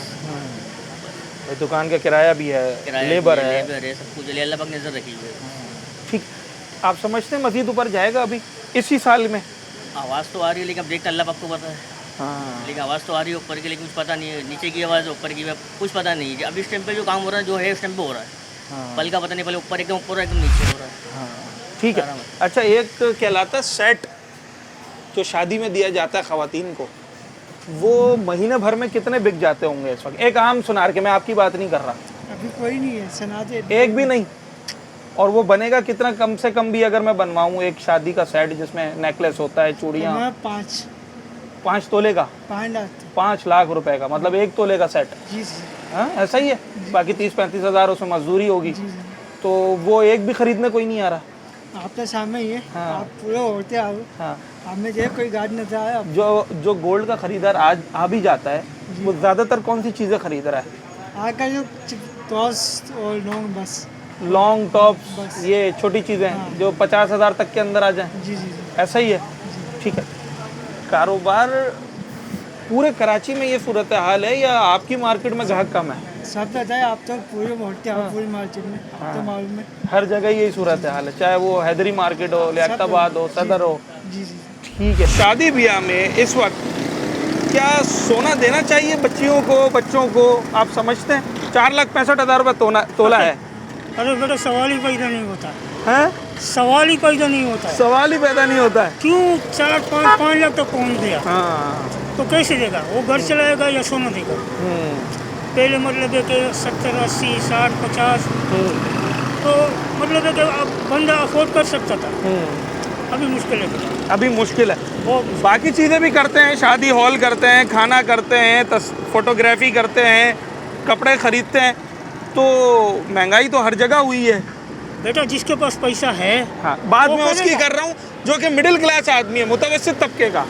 भाई दुकान का किराया भी है, लेबर है, सब कुछ है, अल्लाह पाक ने नजर रखी है। ठीक। आप समझते हैं मजीद ऊपर जाएगा अभी इसी साल में? आवाज़ तो आ रही है लेकिन अब देखते अल्लाह पाक को पता है। हाँ। लेकिन आवाज़ तो आ रही है ऊपर की, लेकिन कुछ पता नहीं है नीचे की आवाज़ ऊपर की कुछ पता नहीं है। अभी इस टाइम पे जो काम हो रहा है जो है इस टाइम पे हो रहा है, पल का पता नहीं, पहले ऊपर एकदम ऊपर एकदम नीचे हो रहा है। ठीक है। अच्छा, एक कहलाता है सेट जो शादी में दिया जाता है ख़वातीन को, वो महीने भर में कितने बिक जाते होंगे इस वक्त? एक आम सुनार के, मैं आपकी बात नहीं कर रहा, अभी कोई नहीं है सुना दे, एक भी नहीं। और वो बनेगा कितना? कम से कम भी अगर मैं बनवाऊँ एक शादी का सेट जिसमें नेकलेस होता है, चूड़ियाँ, 5 तोले का 5 लाख रुपए का, मतलब 1 तोले का सेट। जी जी। हाँ, ऐसा ही है। बाकी 30-35 हज़ार उसमें मजदूरी होगी, तो वो एक भी खरीदने कोई नहीं आ रहा। आपके सामने ही है। हाँ। आप पूरे होते आओ। हाँ। हमें जो कोई गाड़ी न आया। जो गोल्ड का खरीदार आज आ भी जाता है, वो ज़्यादातर कौन सी चीज़ें खरीद रहा है? आजकल जो टॉस और लॉन्ग बस लॉन्ग टॉप्स, ये छोटी चीज़ें जो 50,000 तक के अंदर आ जाएं। जी जी जी। ऐसा ही है। ठीक है। कारोबार पूरे कराची में ये सूरत हाल है या आपकी मार्केट में ग्राहक कम है? सब बताए, आप तो पूरे होते आओ पूरी मार्केट में, तो मालूम है। हर जगह यही सूरत हाल है, चाहे वो हैदरी मार्केट हो, लियाकताबाद हो, सदर हो। जी जी। ठीक है। शादी ब्याह में इस वक्त क्या सोना देना चाहिए बच्चियों को, बच्चों को? आप समझते हैं 4,65,000 रुपये तोला है। अरे बेटा सवाल ही पैदा नहीं होता हैं? सवाल ही पैदा नहीं होता है। सवाल ही पैदा नहीं होता है। क्यों 4-5 लाख तो कौन दिया? हाँ। तो कैसे देगा? वो घर चलाएगा या सोना देगा? पहले मतलब है कि 70, 80, 60, 50 तो मतलब है कि अब बंदा अफोर्ड कर सकता था। अभी मुश्किल है। अभी मुश्किल है। वो बाकी चीज़ें भी करते हैं, शादी हॉल करते हैं, खाना करते हैं, फोटोग्राफी करते हैं, कपड़े खरीदते हैं, तो महंगाई तो हर जगह हुई है। बेटा जिसके पास पैसा है, हाँ, बात वो मैं उसकी करेगा। कर रहा हूँ जो कि मिडिल क्लास आदमी है, मुतवस्सित तबके का।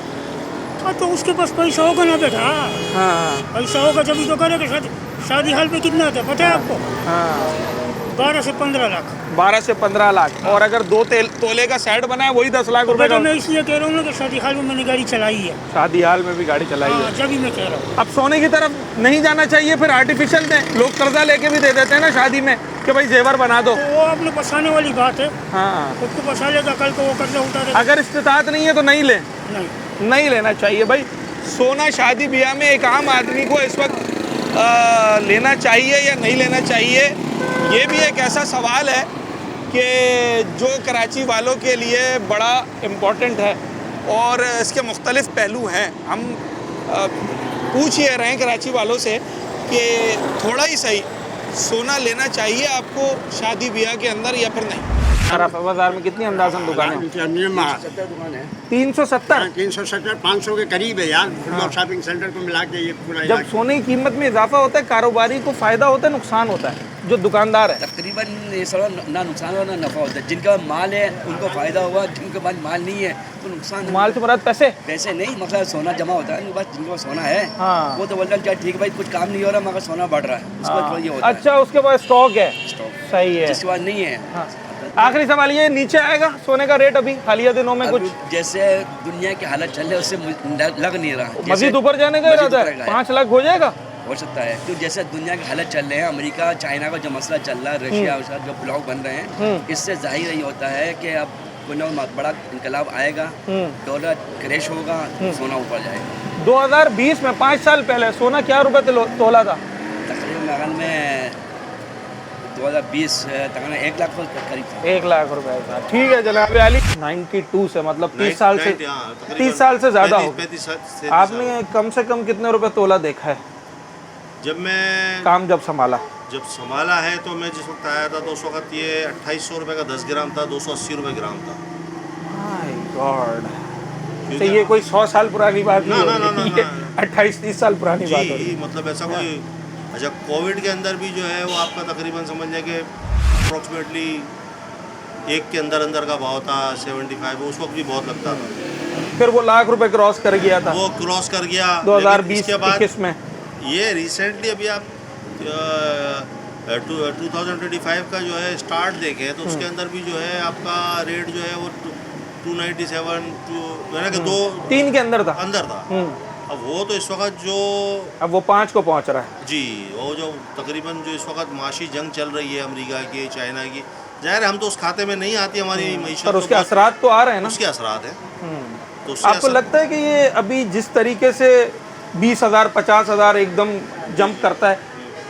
हाँ, तो उसके पास पैसा होगा ना बेटा। हाँ। पैसा होगा जब तो करेगा। शादी हाल पे कितना आता है पता है आपको? हाँ। 12 से 15 लाख। 12 से 15 लाख। और अगर 2 तोले का सेट बना है वही 10 लाख रुपए बेटा का। मैं इसलिए कह रहा हूँ ना कि शादी हाल में मैंने गाड़ी चलाई है। शादी हाल में भी गाड़ी चलाई है। हाँ, जब ही मैं कह रहा हूँ। अब सोने की तरफ नहीं जाना चाहिए, फिर आर्टिफिशियल दें। लोग कर्जा लेके भी दे देते हैं ना शादी में कि भाई जेवर बना दो। तो वो आपने फंसाने वाली बात है। हाँ। खुद को फंसा लेगा, कल को वो कर्जा उतारेगा। अगर इस्तिताअत नहीं है तो नहीं ले, नहीं लेना चाहिए भाई। सोना शादी ब्याह में एक आम आदमी को इस वक्त लेना चाहिए या नहीं लेना चाहिए, ये भी एक ऐसा सवाल है कि जो कराची वालों के लिए बड़ा इम्पोर्टेंट है और इसके मुख्तलिफ पहलू हैं। हम पूछ ये रहे हैं कराची वालों से कि थोड़ा ही सही सोना लेना चाहिए आपको शादी ब्याह के अंदर या फिर नहीं। सराफा बाजार में कितनी अंदाजन दुकानें हैं? 370। 370, 500 के करीब है यार। हाँ। शॉपिंग सेंटर को मिला के ये पूरा जब सोने की कीमत में इजाफा होता है, कारोबारी को फायदा होता है, नुकसान होता है जो दुकानदार है? तकरीबन ये सब ना नुकसान हो ना नफ़ा होता है। जिनका माल है उनको फ़ायदा हुआ, जिनके पास माल नहीं है तो नुकसान। माल से मुराद पैसे? पैसे नहीं, मतलब सोना जमा होता है, बस जिनके पास सोना है हाँ। वो तो बोलता है ठीक है भाई कुछ काम नहीं हो रहा मगर सोना बढ़ रहा है, उसके बाद ये होता है। अच्छा, उसके पास स्टॉक है। सही है। जिसके पास नहीं है। हाँ। आखिरी सवाल, ये नीचे आएगा सोने का रेट अभी हालिया दिनों में? कुछ जैसे दुनिया की हालत चल रही है उससे लग नहीं रहा। मजीद ऊपर जाने का इरादा है? 5 लाख हो जाएगा? हो सकता है, क्योंकि जैसे दुनिया की हालत चल रहे हैं, अमेरिका चाइना का जो मसला चल रहा है, रशिया उसका जो ब्लॉक बन रहे हैं, इससे जाहिर यही होता है कि अब कोई ना बड़ा इनकलाब आएगा, डॉलर क्रैश होगा, सोना ऊपर जाएगा। 2020 में 5 साल पहले सोना क्या रुपए तोला था? तकरीबन लगन में 2020 तकरीबन 1 लाख के करीब था। 1 लाख रुपए का। ठीक है जनाब अली। 92 से मतलब 30 साल से 30 साल से ज़्यादा हो। 35 से आपने कम से कम कितने रुपए तोला देखा है जब मैं काम जब संभाला? जब संभाला है तो मैं जिस वक्त आया था तो उस वक्त ये 2800 रुपये का 10 ग्राम था, 280 रुपये ग्राम था। My God. तो ये कोई 100 साल पुरानी बात नहीं है, 28-30 साल पुरानी बात हो रही है। मतलब ऐसा कोई। अच्छा, कोविड के अंदर भी जो है वो आपका तकरीबन समझ लें कि अप्रोक्सीमेटली 1 के अंदर का भाव था 75, उस वक्त भी बहुत लगता था। फिर वो लाख रुपए क्रॉस कर गया था। वो क्रॉस कर गया 2020-21 में। ये रिसेंटली अभी आप 2025 का जो है स्टार्ट देखें तो उसके अंदर भी जो है आपका रेट जो है वो 297 यानी कि 3 के अंदर था। था। अब वो तो इस वक्त जो अब वो 5 को पहुंच रहा है। जी, वो जो तकरीबन जो इस वक्त माशी जंग चल रही है अमेरिका की, चाइना की, ज़ाहिर है हम तो उस खाते में नहीं आती हमारी मीशत, पर उसके असरात तो आ रहे हैं ना। उसके असरात हैं। तो उसके आपको लगता है कि ये अभी जिस तरीके से 20,000 50,000 एकदम जंप करता है,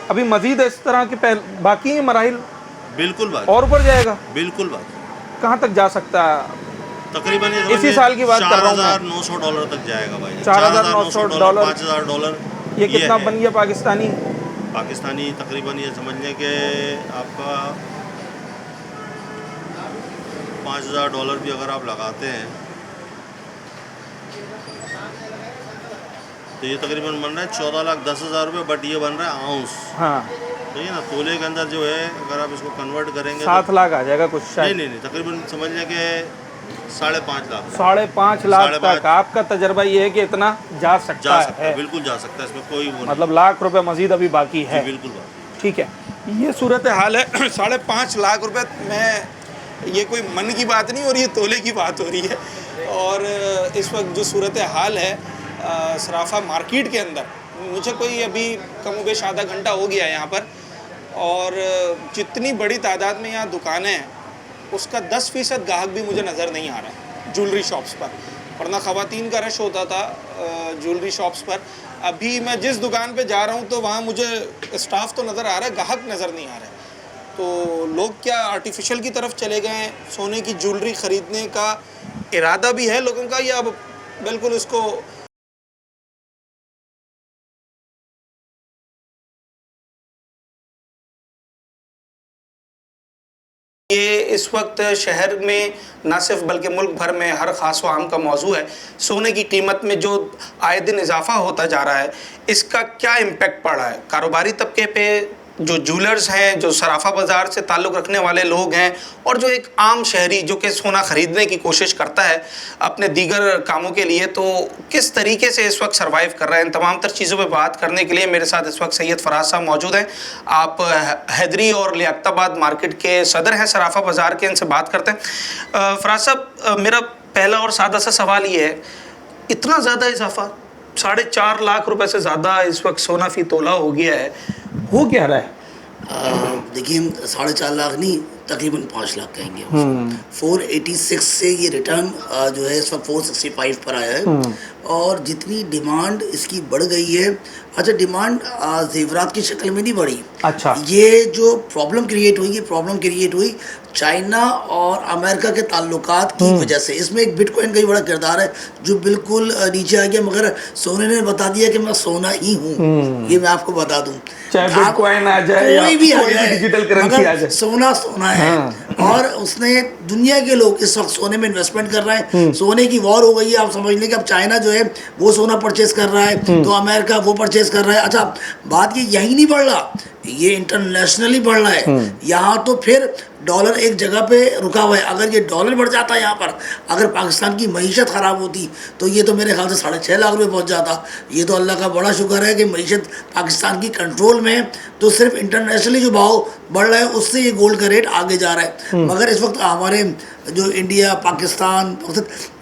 अभी मजीद इस तरह के बाकी हैं मराहिल? बिल्कुल बात, और ऊपर जाएगा? बिल्कुल बात। कहाँ तक जा सकता है? तकरीबन इसी साल की बात कर रहा हूँ मैं। $4,900 तक जाएगा भाई। $4,900 $5,000। ये कितना बन गया पाकिस्तानी? पाकिस्तानी तकरीबन ये समझने के आपका $5,000 भी अगर आप लगाते हैं तो ये तकरीबन बन रहा है 14,10,000 रुपये, बट ये बन रहा है आउंस। हाँ, ठीक है ना। तोले के अंदर जो है अगर आप इसको कन्वर्ट करेंगे 7 लाख आ जाएगा कुछ शायद। नहीं, तकरीबन समझने के 5.5 लाख। 5.5 लाख तक आपका तजर्बा ये है कि इतना जा सकता है? बिल्कुल जा सकता है, इसमें कोई वो नहीं। मतलब लाख रुपए मजीद अभी बाकी है। बिल्कुल। ठीक है, ये सूरत हाल है। 5.5 लाख रुपए में, ये कोई मन की बात नहीं और ये तोले की बात हो रही है। और इस वक्त जो सूरत हाल है सराफा मार्केट के अंदर, मुझे कोई अभी कम बेश आधा घंटा हो गया यहाँ पर, और जितनी बड़ी तादाद में यहाँ दुकानें हैं उसका 10% गाहक भी मुझे नज़र नहीं आ रहा है ज्वेलरी शॉप्स पर, वरना ख़वातीन का रश होता था ज्वेलरी शॉप्स पर। अभी मैं जिस दुकान पे जा रहा हूँ तो वहाँ मुझे स्टाफ तो नज़र आ रहा है, गाहक नज़र नहीं आ रहा है। तो लोग क्या आर्टिफिशियल की तरफ चले गए हैं? सोने की ज्वेलरी ख़रीदने का इरादा भी है लोगों का, या अब बिल्कुल इसको ये इस वक्त शहर में न सिर्फ बल्कि मुल्क भर में हर ख़ास व आम का मौजू है। सोने की कीमत में जो आए दिन इजाफा होता जा रहा है, इसका क्या इम्पेक्ट पड़ रहा है कारोबारी तबके पे, जो ज्वेलर्स हैं, जो सराफा बाज़ार से ताल्लुक़ रखने वाले लोग हैं, और जो एक आम शहरी जो कि सोना ख़रीदने की कोशिश करता है अपने दीगर कामों के लिए, तो किस तरीके से इस वक्त सर्वाइव कर रहे हैं? इन तमाम तर चीज़ों पे बात करने के लिए मेरे साथ इस वक्त सैयद फराज साहब मौजूद हैं। आप हैदरी और लियाकताबाद मार्केट के सदर हैं सराफा बाज़ार के, इनसे बात करते हैं। फराज साहब, मेरा पहला और सादा सा सवाल ये है, इतना ज़्यादा इजाफा, 4.5 लाख रुपए से ज़्यादा इस वक्त सोना फ़ी तोला हो गया है, हो क्या रहा है? देखिए, 4.5 लाख नहीं, तकरीबन 5 लाख कहेंगे। 486 से ये रिटर्न जो है इस वक्त 465 पर आया है, और जितनी डिमांड इसकी बढ़ गई है। अच्छा, डिमांड जेवरात की शक्ल में नहीं बढ़ी। अच्छा, ये जो प्रॉब्लम क्रिएट हुई, ये प्रॉब्लम क्रिएट हुई चाइना और अमेरिका के ताल्लुकात की वजह से। इसमें एक बिटकॉइन का ही बड़ा किरदार है जो बिल्कुल नीचे आ गया, मगर सोने ने बता दिया कि मैं सोना ही हूँ। ये मैं आपको बता दूँ, चाहे बिटकॉइन आ जाए या कोई भी डिजिटल करेंसी आ जाए, सोना सोना है। और उसने, दुनिया के लोग इस वक्त सोने में इन्वेस्टमेंट कर रहे हैं। सोने की वॉर हो गई है, आप समझ लें कि अब चाइना जो है वो सोना परचेज कर रहा है, तो अमेरिका वो परचेज कर रहा है। अच्छा, बात ये यही नहीं बढ़ रहा, ये इंटरनेशनली बढ़ रहा है। यहाँ तो फिर डॉलर एक जगह पे रुका हुआ है। अगर ये डॉलर बढ़ जाता है यहाँ पर, अगर पाकिस्तान की मईशत ख़राब होती तो ये तो मेरे ख्याल से 6.5 लाख रुपये पहुँच जाता। ये तो अल्लाह का बड़ा शुक्र है कि मईशत पाकिस्तान की कंट्रोल में है, तो सिर्फ इंटरनेशनली जो भाव बढ़ रहा है उससे ये गोल्ड का रेट आगे जा रहा है। मगर इस वक्त हमारे जो India, Pakistan,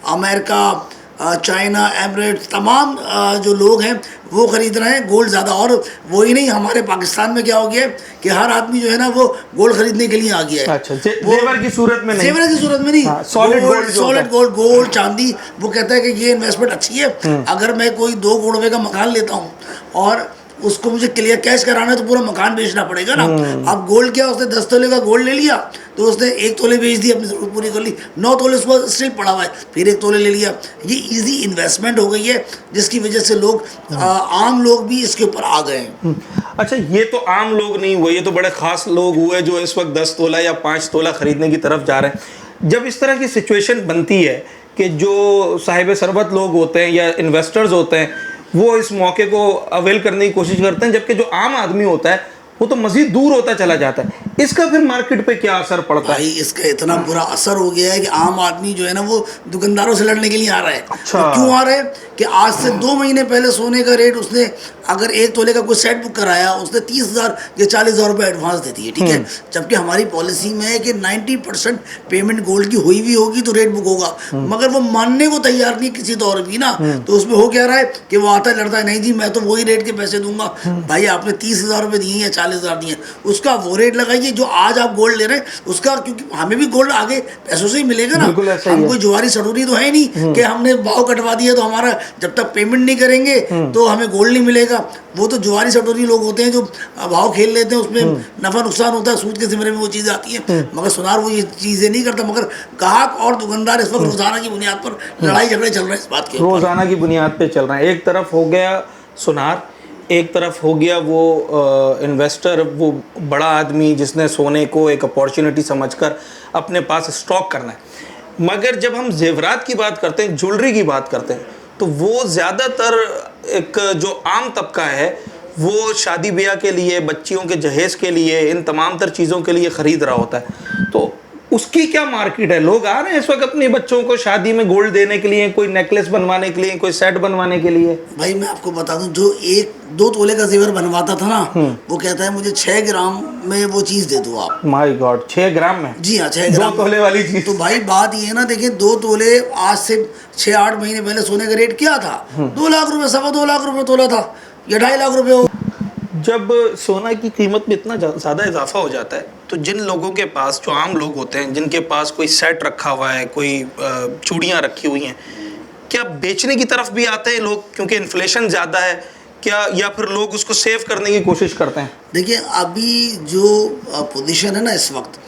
America, China, Emirates, तमाम जो लोग हैं वो ख़रीद रहे हैं गोल्ड ज़्यादा। और वही नहीं, हमारे पाकिस्तान में क्या हो गया कि हर आदमी जो है ना वो गोल्ड खरीदने के लिए आ गया है। अच्छा, जेवर की सूरत में नहीं, जेवर की सूरत में नहीं, सॉलिड गोल्ड, गोल्ड, चांदी। वो कहता है कि ये इन्वेस्टमेंट अच्छी है। अगर मैं कोई 2 करोड़ रुपये का मकान लेता हूँ और उसको मुझे क्लियर कैश कराना है तो पूरा मकान बेचना पड़ेगा ना। अब गोल्ड क्या, उसने 10 तोले का गोल्ड ले लिया तो उसने 1 तोले बेच दी, अपनी ज़रूरत पूरी कर ली, 9 तोले उसको स्टिल पड़ा हुआ है, फिर 1 तोले ले लिया। ये इजी इन्वेस्टमेंट हो गई है, जिसकी वजह से लोग, आम लोग भी इसके ऊपर आ गए हैं। अच्छा, ये तो आम लोग नहीं हुए, ये तो बड़े ख़ास लोग हुए जो इस वक्त 10 तोला या 5 तोला ख़रीदने की तरफ जा रहे हैं। जब इस तरह की सिचुएशन बनती है कि जो साहिब सरबत लोग होते हैं या इन्वेस्टर्स होते हैं वो इस मौके को अवेल करने की कोशिश करते हैं, जबकि जो आम आदमी होता है वो तो मज़ीद दूर होता चला जाता है, इसका फिर मार्केट पे क्या असर पड़ता है? भाई इसका इतना बुरा असर हो गया है कि आम आदमी जो है ना वो दुकानदारों से लड़ने के लिए आ रहा है। अच्छा। तो क्यों आ रहा है कि आज से 2 महीने पहले सोने का रेट उसने अगर 1 तोले का कोई सेट बुक कराया उसने 30,000 या 40,000 रुपये एडवांस देती है, ठीक है। जबकि हमारी पॉलिसी में है कि 90% पेमेंट गोल्ड की हुई भी होगी तो रेट बुक होगा, मगर वो मानने को तैयार नहीं किसी दौर भी ना। तो उसमें हो क्या रहा है कि वो आता है लड़ता है, नहीं जी मैं तो वही रेट के पैसे दूंगा। भाई आपने 30,000 रुपये दिए या 40,000 दिए, उसका वो रेट लगाइए जो आज आप गोल्ड ले रहे हैं उसका, क्योंकि हमें भी गोल्ड आगे पैसों से ही मिलेगा ना। हम कोई जुआरी सटोरी तो है नहीं कि हमने भाव कटवा दिया तो हमारा जब तक पेमेंट नहीं करेंगे तो हमें गोल्ड नहीं मिलेगा। वो तो जुआरी सटोरी लोग होते हैं जो भाव खेल लेते हैं, उसमें नफा नुकसान होता है, सूद के ज़िम्मे में वो चीज़ें आती हैं। मगर सुनार वो ये चीज़ें नहीं करता, मगर ग्राहक और दुकानदार इस वक्त रोजाना की बुनियाद पर लड़ाई झगड़े चल रहे हैं इस बात के। रोजाना की बुनियाद पे चल रहे हैं। एक तरफ हो गया सुनार, एक तरफ हो गया वो इन्वेस्टर, वो बड़ा आदमी जिसने सोने को एक अपॉर्चुनिटी समझकर अपने पास स्टॉक करना है। मगर जब हम जेवरात की बात करते हैं, ज्वेलरी की बात करते हैं, तो वो ज़्यादातर एक जो आम तबका है वो शादी ब्याह के लिए, बच्चियों के जहेज़ के लिए, इन तमाम तर चीज़ों के लिए ख़रीद रहा होता है। तो उसकी क्या मार्केट है? लोग आ रहे हैं इस वक्त अपने बच्चों को शादी में गोल्ड देने के लिए, कोई नेकलेस बनवाने के लिए, कोई सेट बनवाने के लिए। भाई मैं आपको बता दूं, जो 1-2 तोले का जेवर बनवाता था ना, वो कहता है मुझे 6 ग्राम में वो चीज़ दे दो आप। माय गॉड, 6 ग्राम में? जी हाँ, 6 ग्राम 2 तोले वाली चीज़। तो भाई बात ये है ना, देखिए 2 तोले आज से 6-8 महीने पहले सोने का रेट क्या था? 2 लाख रुपए, 2.25 लाख रुपए तोला था, या 2.5 लाख रुपए हो। जब सोना की कीमत में इतना ज़्यादा इजाफा हो जाता है तो जिन लोगों के पास, जो आम लोग होते हैं जिनके पास कोई सेट रखा हुआ है, कोई चूड़ियाँ रखी हुई हैं, क्या बेचने की तरफ भी आते हैं लोग क्योंकि इन्फ्लेशन ज़्यादा है क्या, या फिर लोग उसको सेव करने की कोशिश करते हैं? देखिए अभी जो पोजीशन है ना इस वक्त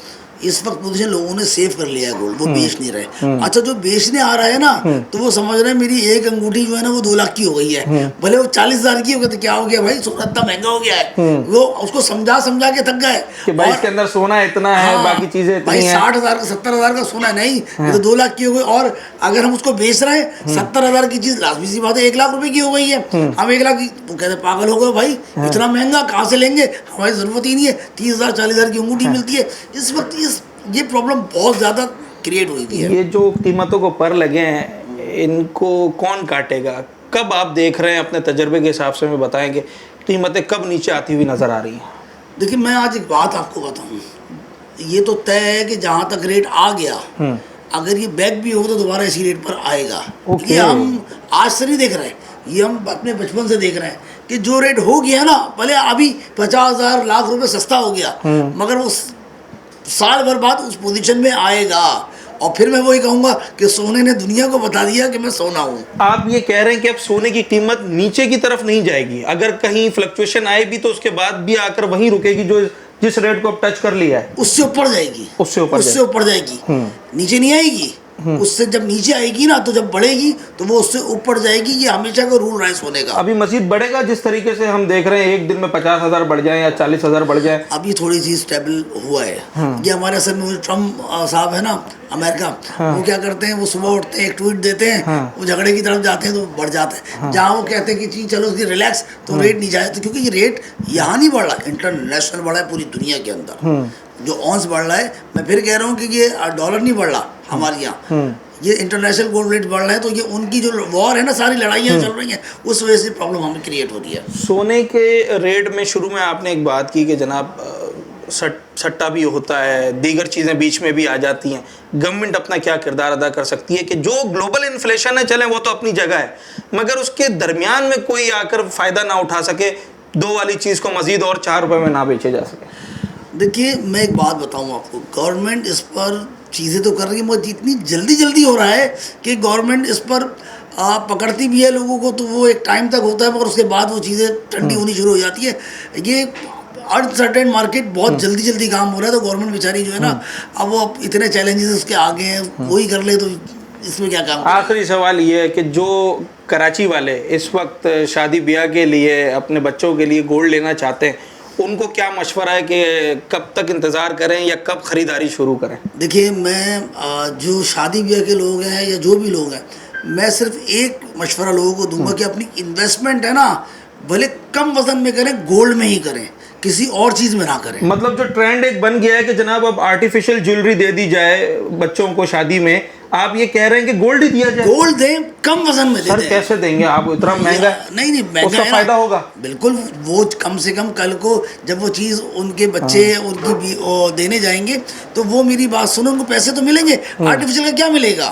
पोजीशन लोगों ने सेव कर लिया है गोल्ड, वो बेच नहीं रहे। अच्छा जो बेचने आ रहा है ना, तो वो समझ रहे हैं मेरी एक अंगूठी जो है ना वो 2 लाख की हो गई है, भले वो 40,000 की हो गई तो क्या हो गया भाई, सोना इतना महंगा हो गया है। वो उसको समझा के थक गए कि भाई इसके अंदर सोना इतना है, बाकी चीजें भाई 60,000 का 70,000 का सोना नहीं, ये तो 2 लाख की हो गई। और अगर हम उसको बेच रहे हैं 70,000 की चीज, लाजमी सी बात है 1 लाख रुपए की हो गई है, हम 1 लाख की, वो कहते पागल हो गए भाई, इतना महंगा कहाँ से लेंगे, हमारी जरूरत ही नहीं है, 30,000 40,000 की अंगूठी मिलती है। इस वक्त ये प्रॉब्लम बहुत ज़्यादा क्रिएट हुई है। ये जो कीमतों को पर लगे हैं, इनको कौन काटेगा? कब आप देख रहे हैं अपने तजर्बे के हिसाब से हमें बताएंगे कीमतें कब नीचे आती हुई नज़र आ रही हैं? देखिए मैं आज एक बात आपको बताऊं, ये तो तय है कि जहाँ तक रेट आ गया, अगर ये बैक भी हो तो दोबारा इसी रेट पर आएगा। ये हम आज से नहीं देख रहे हैं, ये हम अपने बचपन से देख रहे हैं कि जो रेट हो गया ना, भले अभी 50,000 लाख रुपए सस्ता हो गया, मगर वो साल भर बाद उस पोजीशन में आएगा। और फिर मैं वही कहूँगा कि सोने ने दुनिया को बता दिया कि मैं सोना हूँ। आप ये कह रहे हैं कि अब सोने की कीमत नीचे की तरफ नहीं जाएगी, अगर कहीं फ्लक्चुएशन आए भी तो उसके बाद भी आकर वहीं रुकेगी जो जिस रेट को अब टच कर लिया है, उससे ऊपर जाएगी, उससे ऊपर जाएगी, नीचे नहीं आएगी। उससे जब नीचे आएगी ना, तो जब बढ़ेगी तो वो उससे ऊपर जाएगी। ये हमेशा का रूल राइस होने का। अभी मजीद बढ़ेगा, जिस तरीके से हम देख रहे हैं एक दिन में 50,000 बढ़ जाए या 40,000 बढ़ जाए। अभी थोड़ी सी स्टेबल हुआ है। ये हमारे असल में ट्रम्प साहब है ना अमेरिका, वो क्या करते हैं, वो सुबह उठते हैं एक ट्वीट देते हैं, वो झगड़े की तरफ जाते हैं तो बढ़ जाते हैं। जहाँ वो कहते हैं कि चीज चलो उसकी रिलैक्स, तो रेट नहीं जाए, तो क्योंकि ये रेट यहाँ नहीं बढ़ रहा, इंटरनेशनल बढ़ा है पूरी दुनिया के अंदर। जो ऑन्स बढ़ रहा है, मैं फिर कह रहा हूँ कि ये डॉलर नहीं बढ़ रहा हमारे यहाँ, ये इंटरनेशनल गोल्ड रेट बढ़ रहा है। तो ये उनकी जो वॉर है ना, सारी लड़ाइयाँ चल रही हैं, उस वजह से प्रॉब्लम हमें क्रिएट हो रही है। सोने के रेट में शुरू में आपने एक बात की कि जनाब सट्टा भी होता है, दीगर चीज़ें बीच में भी आ जाती हैं। गवर्नमेंट अपना क्या किरदार अदा कर सकती है कि जो ग्लोबल इन्फ्लेशन है चले वो तो अपनी जगह है, मगर उसके दरमियान में कोई आकर फ़ायदा ना उठा सके, 2 वाली चीज़ को मज़ीद और 4 रुपये में ना बेचे जा सके। देखिए मैं एक बात बताऊँ आपको, गवर्नमेंट इस पर चीज़ें तो कर रही है, मगर जितनी जल्दी हो रहा है कि गवर्नमेंट इस पर पकड़ती भी है लोगों को, तो वो एक टाइम तक होता है, मगर उसके बाद वो चीज़ें ठंडी होनी शुरू हो जाती है। ये अनसर्टेन मार्केट, बहुत जल्दी काम हो रहा है, तो गवर्नमेंट बेचारी जो है ना, अब वो इतने चैलेंजेस उसके आगे हैं, वही कर ले तो इसमें क्या काम। आखिरी सवाल ये है कि जो कराची वाले इस वक्त शादी ब्याह के लिए अपने बच्चों के लिए गोल्ड लेना चाहते हैं, उनको क्या मशवरा है कि कब तक इंतज़ार करें या कब ख़रीदारी शुरू करें? देखिए मैं जो शादी ब्याह के लोग हैं या जो भी लोग हैं, मैं सिर्फ एक मशवरा लोगों को दूंगा कि अपनी इन्वेस्टमेंट है ना, भले कम वजन में करें, गोल्ड में ही करें। किसी और चीज़ में ना करें। मतलब जो ट्रेंड एक बन गया है कि जनाब अब आर्टिफिशियल ज्वेलरी दे दी जाए बच्चों को शादी में, आप ये कह रहे हैं कि गोल्ड ही दिया जाए? गोल्ड दें, कम वजन में सर दें। कैसे देंगे आप, इतना महंगा? नहीं महंगा उसका है फायदा होगा बिल्कुल। वो कम से कम कल को जब वो चीज़ उनके बच्चे उनकी देने जाएंगे तो वो मेरी बात सुनो, उनको पैसे तो मिलेंगे, आर्टिफिशियल का क्या मिलेगा?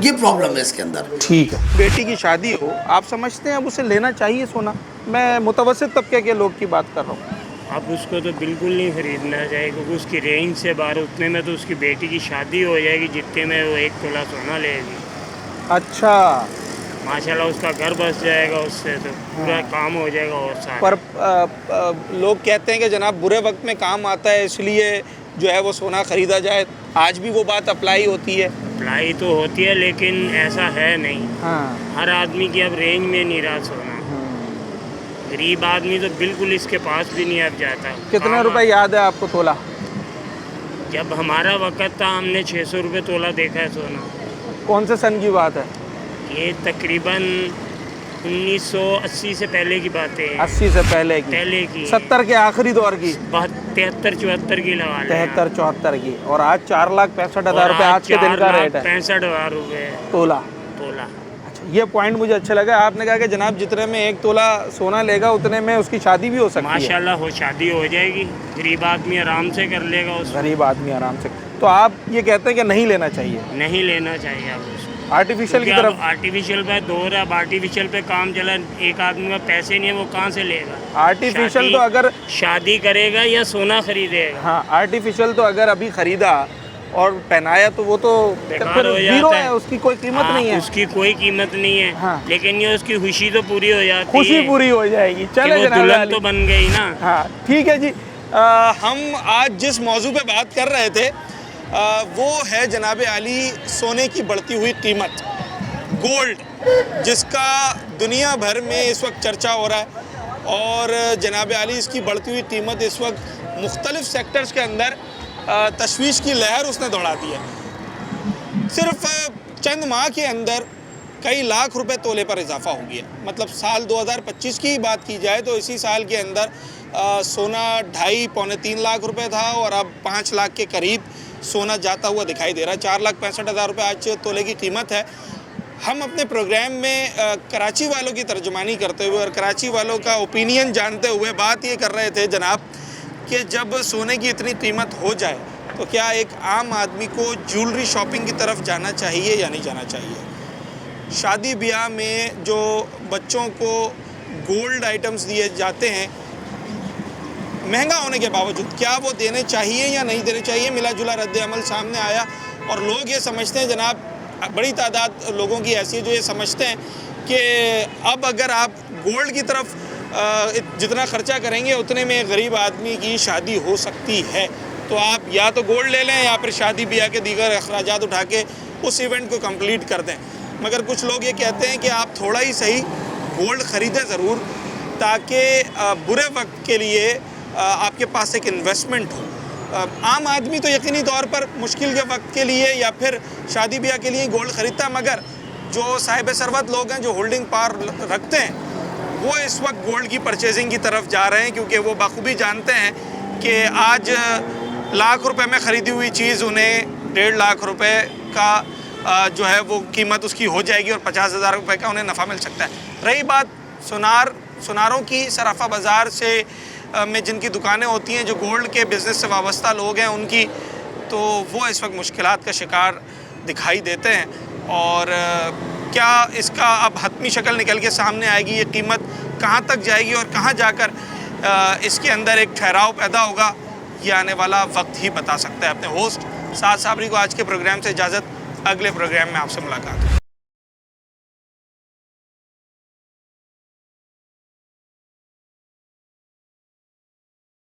ये प्रॉब्लम है इसके अंदर। ठीक है। बेटी की शादी हो, आप समझते हैं अब उसे लेना चाहिए सोना? मैं मुतवस्सित तबके के लोग की बात कर रहा हूँ। अब उसको तो बिल्कुल नहीं खरीदना चाहिए, क्योंकि उसकी रेंज से बाहर, उतने में तो उसकी बेटी की शादी हो जाएगी जितने में वो 1 तोला सोना लेगी। अच्छा, माशाल्लाह उसका घर बस जाएगा, उससे तो पूरा काम हो जाएगा। और सारा पर लोग कहते हैं कि जनाब बुरे वक्त में काम आता है, इसलिए जो है वो सोना ख़रीदा जाए। आज भी वो बात अप्लाई होती है? अप्लाई तो होती है, लेकिन ऐसा है नहीं। हाँ। हर आदमी की अब रेंज में नहीं रहा सोना। गरीब आदमी तो बिल्कुल इसके पास भी नहीं अब जाता। कितने रुपए याद है आपको तोला? जब हमारा वक़्त था हमने 600 रुपये तोला देखा है सोना। कौन से सन की बात है? ये तकरीबन 1980 से पहले की बातें हैं। 80 से पहले की? 70 के आखिरी दौर की? 73-74 की लगा लें। 73-74 की। और आज 4,65,000 रुपये आज के दिन का रेट है। 65,000 रुपये तोला। अच्छा, ये पॉइंट मुझे अच्छा लगा। आपने कहा कि जनाब जितने में 1 तोला सोना लेगा उतने में उसकी शादी भी हो सकती है। माशाल्लाह हो शादी हो जाएगी, गरीब आदमी आराम से कर लेगा उसको। गरीब आदमी आराम से। तो आप ये कहते हैं कि नहीं लेना चाहिए? नहीं लेना चाहिए आप उसको। आर्टिफिशियल की तरफ? आर्टिफिशियल पे दौर है, अब आर्टिफिशियल पे काम चला। एक आदमी में पैसे नहीं है, वो कहाँ से लेगा? आर्टिफिशियल तो अगर शादी करेगा या सोना खरीदेगा? हाँ, आर्टिफिशियल तो अगर अभी खरीदा और पहनाया तो वो तो बेकार हो हीरो जाता है, उसकी कोई कीमत नहीं है। उसकी कोई कीमत नहीं है। हाँ। लेकिन ये उसकी खुशी तो पूरी हो जाती है। खुशी पूरी हो जाएगी। चले जनाब, दुल्हन तो बन गई ना। हाँ ठीक है जी। हम आज जिस मौजू पे बात कर रहे थे वो है जनाब आली सोने की बढ़ती हुई कीमत, गोल्ड, जिसका दुनिया भर में इस वक्त चर्चा हो रहा है। और जनाब आली इसकी बढ़ती हुई कीमत इस वक्त मुख्तलिफ सेक्टर्स के अंदर तशवीश की लहर उसने दौड़ा दी है। सिर्फ चंद माह के अंदर कई लाख रुपए तोले पर इजाफा हो गया। मतलब साल 2025 की बात की जाए तो इसी साल के अंदर सोना 2.5-3 लाख रुपए था और अब 5 लाख के करीब सोना जाता हुआ दिखाई दे रहा है। 4,65,000 रुपये आज तोले की कीमत है। हम अपने प्रोग्राम में कराची वालों की तर्जुमानी करते हुए और कराची वालों का ओपिनियन जानते हुए बात ये कर रहे थे जनाब कि जब सोने की इतनी कीमत हो जाए तो क्या एक आम आदमी को ज्वेलरी शॉपिंग की तरफ जाना चाहिए या नहीं जाना चाहिए? शादी ब्याह में जो बच्चों को गोल्ड आइटम्स दिए जाते हैं महंगा होने के बावजूद, क्या वो देने चाहिए या नहीं देने चाहिए? मिला जुला रद्द अमल सामने आया और लोग ये समझते हैं जनाब, बड़ी तादाद लोगों की ऐसी है जो ये समझते हैं कि अब अगर आप गोल्ड की तरफ जितना खर्चा करेंगे उतने में गरीब आदमी की शादी हो सकती है, तो आप या तो गोल्ड ले लें या फिर शादी ब्याह के दीगर अखराजात उठा के उस इवेंट को कंप्लीट कर दें। मगर कुछ लोग ये कहते हैं कि आप थोड़ा ही सही गोल्ड ख़रीदें ज़रूर, ताकि बुरे वक्त के लिए आपके पास एक इन्वेस्टमेंट हो। आम आदमी तो यकीनी तौर पर मुश्किल के वक्त के लिए या फिर शादी ब्याह के लिए गोल्ड ख़रीदता है, मगर जो साहिब सरवत लोग हैं, जो होल्डिंग पावर रखते हैं, वो इस वक्त गोल्ड की परचेजिंग की तरफ जा रहे हैं, क्योंकि वो बखूबी जानते हैं कि आज लाख रुपए में ख़रीदी हुई चीज़ उन्हें 1.5 लाख रुपए का जो है वो कीमत उसकी हो जाएगी और 50,000 रुपये का उन्हें नफ़ा मिल सकता है। रही बात सुनारों की, सराफा बाज़ार से में जिनकी दुकानें होती हैं, जो गोल्ड के बिज़नेस से वाबस्ता लोग हैं उनकी, तो वो इस वक्त मुश्किलात का शिकार दिखाई देते हैं। और क्या इसका अब हतमी शक्ल निकल के सामने आएगी, ये कीमत कहाँ तक जाएगी और कहाँ जाकर इसके अंदर एक ठहराव पैदा होगा, ये आने वाला वक्त ही बता सकता है। अपने होस्ट साद साबरी को आज के प्रोग्राम से इजाज़त, अगले प्रोग्राम में आपसे मुलाकात।